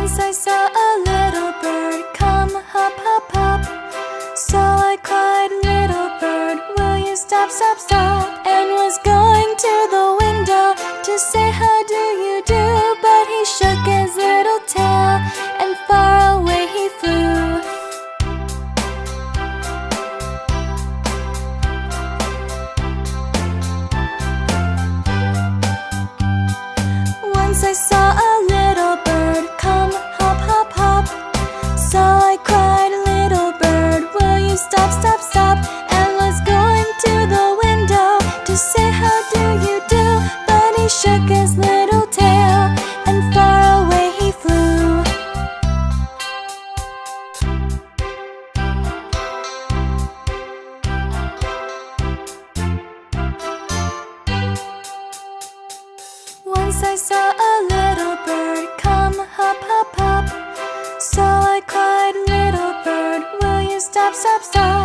Once I saw a little bird come hop, hop, hop. So I cried, little bird, will you stop, stop, stop? And was going to the window to say how do you do, but he shook his little tail and far away he flew. Once I saw a little bird come hop, hop, hop. So I cried, little bird, will you stop, stop, stop? And was going to the window to say how do you do, but he shook his little tail and far away he flew. Once I saw a little bird come hop, hop, hop. So I cried, little bird, will you stop, stop, stop?